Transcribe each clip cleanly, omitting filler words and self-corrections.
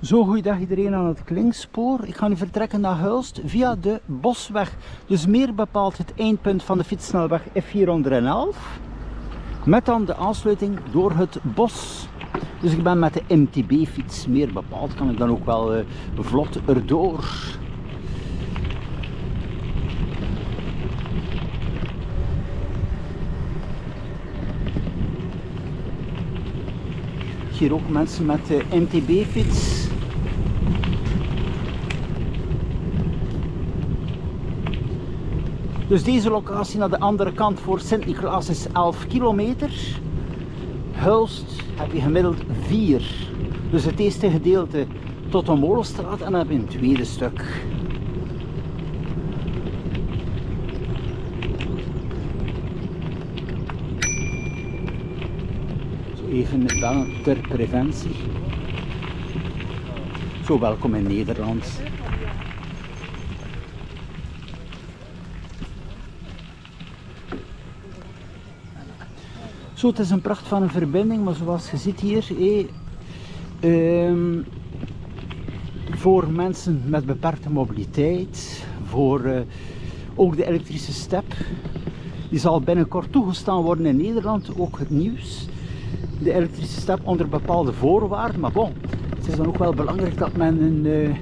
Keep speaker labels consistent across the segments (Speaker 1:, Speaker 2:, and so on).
Speaker 1: Zo, goeiedag iedereen aan het Klinkspoor. Ik ga nu vertrekken naar Hulst via de Bosweg. Dus meer bepaald het eindpunt van de fietssnelweg F411. Met dan de aansluiting door het bos. Dus ik ben met de MTB-fiets. Meer bepaald kan ik dan ook wel vlot erdoor. Hier ook mensen met de MTB-fiets. Dus deze locatie naar de andere kant voor Sint-Niklaas is 11 kilometer. Hulst heb je gemiddeld 4. Dus het eerste gedeelte tot de Molenstraat en dan heb je een tweede stuk. Zo even bellen ter preventie. Zo, welkom in Nederland. Zo, het is een pracht van een verbinding, maar zoals je ziet hier, voor mensen met beperkte mobiliteit, voor ook de elektrische step, die zal binnenkort toegestaan worden in Nederland, ook het nieuws. De elektrische step onder bepaalde voorwaarden, maar bon, het is dan ook wel belangrijk dat men een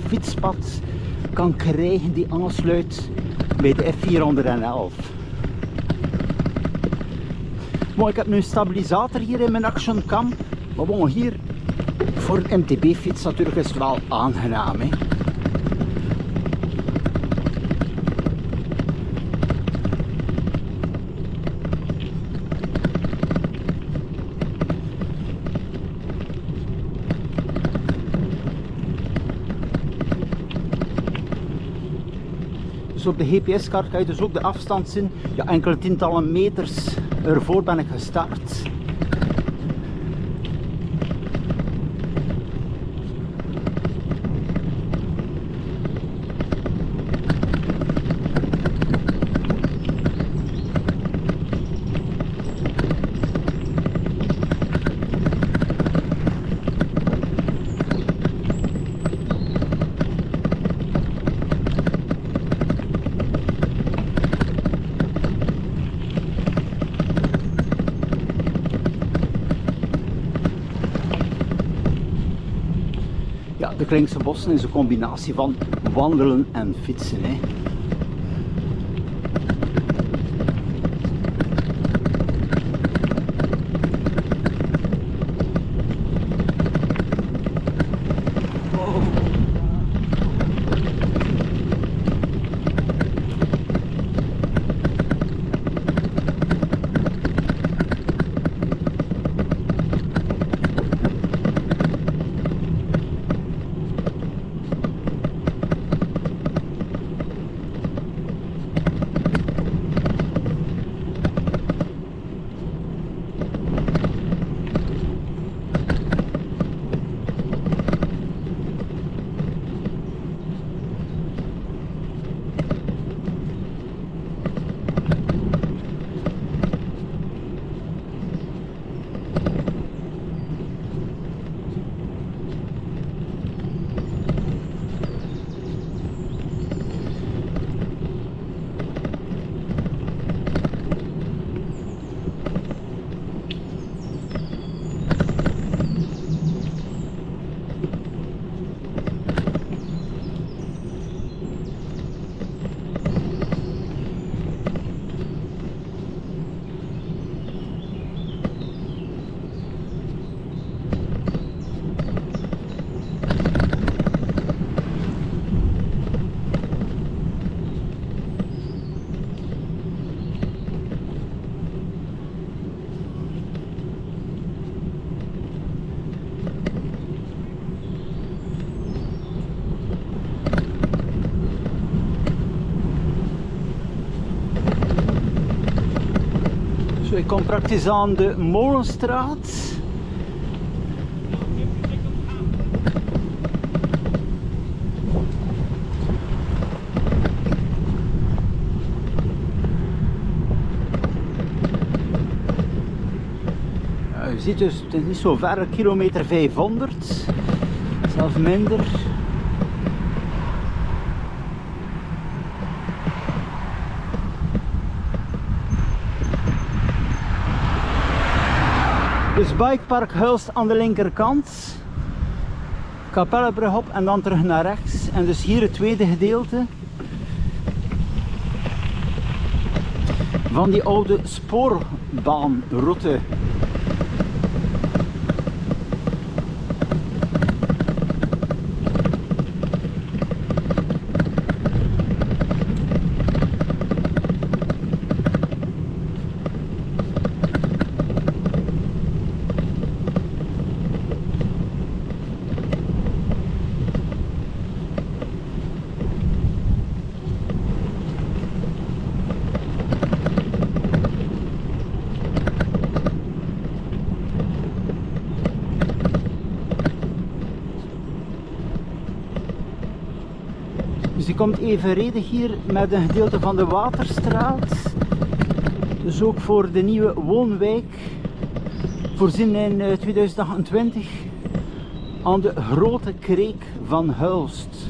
Speaker 1: fietspad kan krijgen die aansluit bij de F411. Bon, ik heb nu een stabilisator hier in mijn Action Cam, maar bon, hier voor een MTB-fiets natuurlijk is het wel aangenaam. Hè. Dus op de GPS-kaart kan je dus ook de afstand zien, ja, enkele tientallen meters ervoor ben ik gestart. Ja, de Klinkse bossen is een combinatie van wandelen en fietsen. Hè. Ik kom praktisch aan de Molenstraat. Je ziet dus, het is niet zo ver, kilometer 500. zelfs minder. Dus Bikepark Hulst aan de linkerkant, Kapellebrug op en dan terug naar rechts. En dus hier het tweede gedeelte van die oude spoorbaanroute. Dus die komt evenredig hier met een gedeelte van de Waterstraat. Dus ook voor de nieuwe woonwijk, voorzien in 2028 aan de Grote Kreek van Hulst.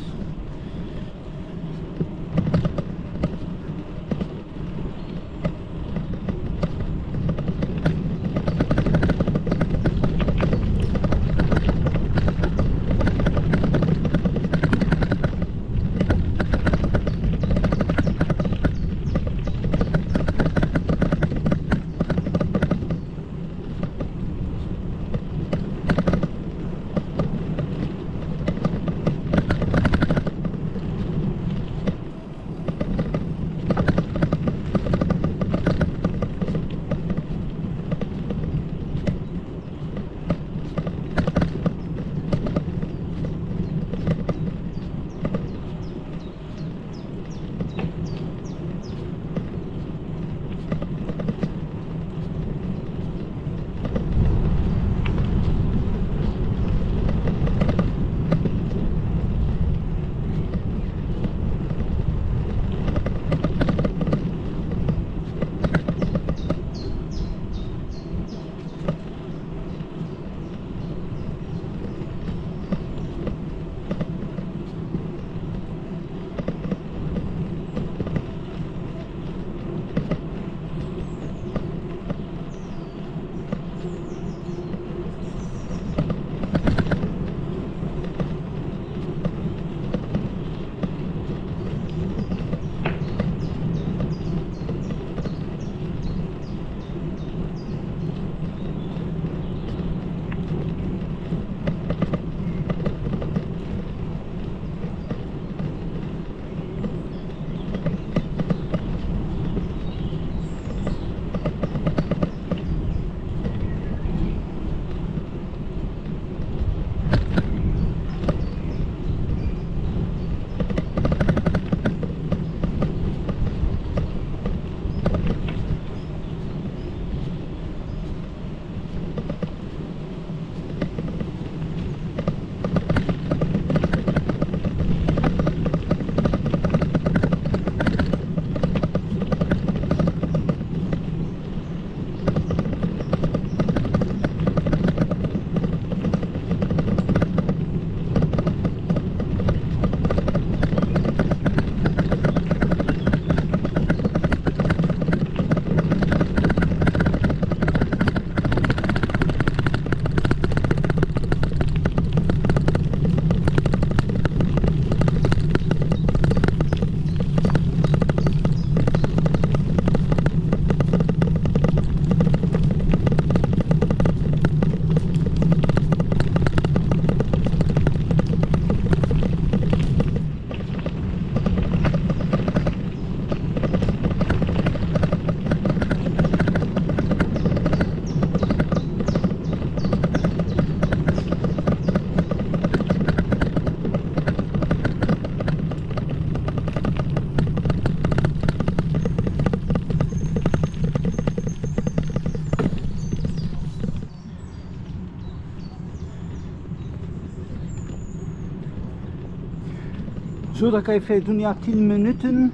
Speaker 1: Zo, dat kan je feitelijk doen, ja, 10 minuten.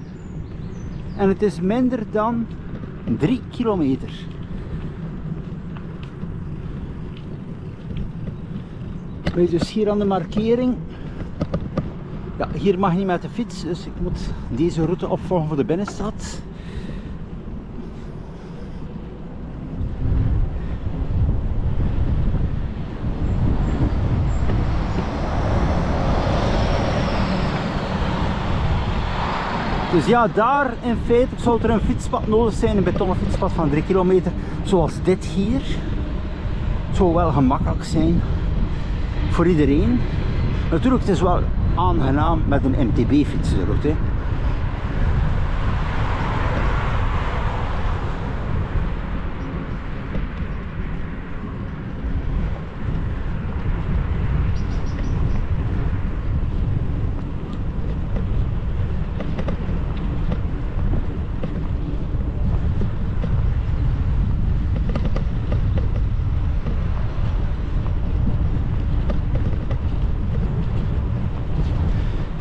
Speaker 1: En het is minder dan 3 kilometer. Ben je dus hier aan de markering. Ja, hier mag je niet met de fiets, dus ik moet deze route opvolgen voor de binnenstad. Dus ja, daar in feite zou er een fietspad nodig zijn, een betonnen fietspad van 3 kilometer, zoals dit hier. Het zou wel gemakkelijk zijn voor iedereen. Natuurlijk, het is wel aangenaam met een MTB-fietsroute.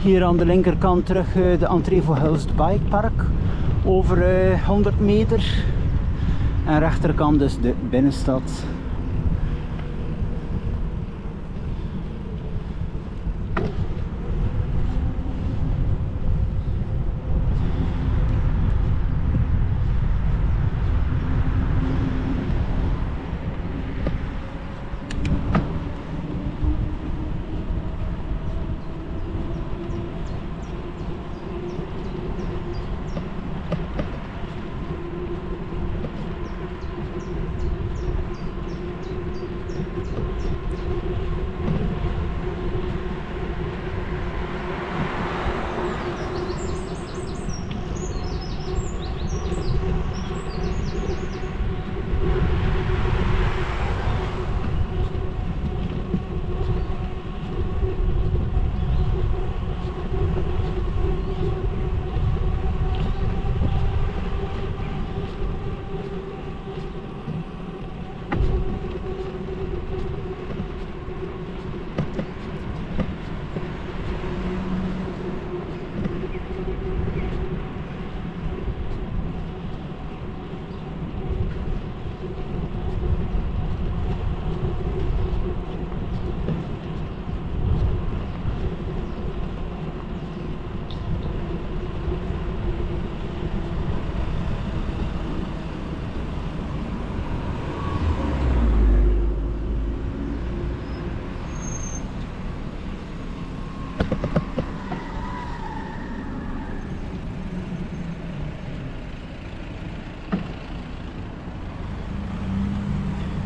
Speaker 1: Hier aan de linkerkant terug de entree voor Hulst Bikepark over 100 meter. En rechterkant dus de binnenstad.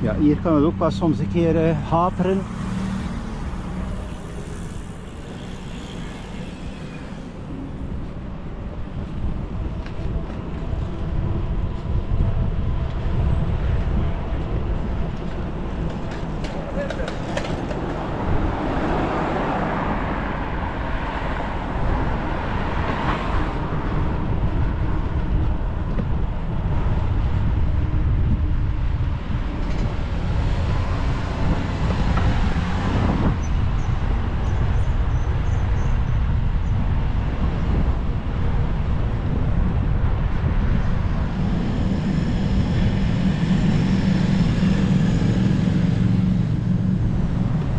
Speaker 1: Ja, hier kan het ook wel soms een keer haperen.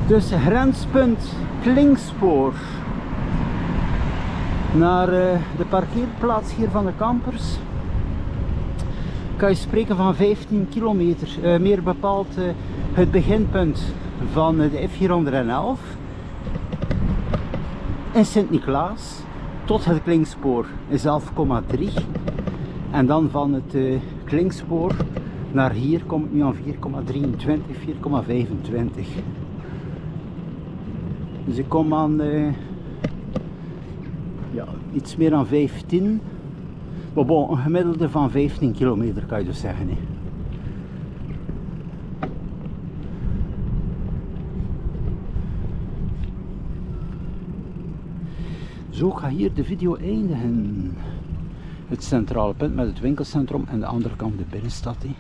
Speaker 1: Dus grenspunt Klingspoor naar de parkeerplaats hier van de campers kan je spreken van 15 kilometer. Meer bepaald het beginpunt van de F411 in Sint-Niklaas tot het Klingspoor is 11,3 en dan van het Klingspoor naar hier kom ik nu aan 4,23, 4,25. Dus ik kom aan ja, iets meer dan 15, maar bon, een gemiddelde van 15 kilometer kan je dus zeggen. Hè. Zo ga hier de video eindigen. Het centrale punt met het winkelcentrum en de andere kant de binnenstad. Hè.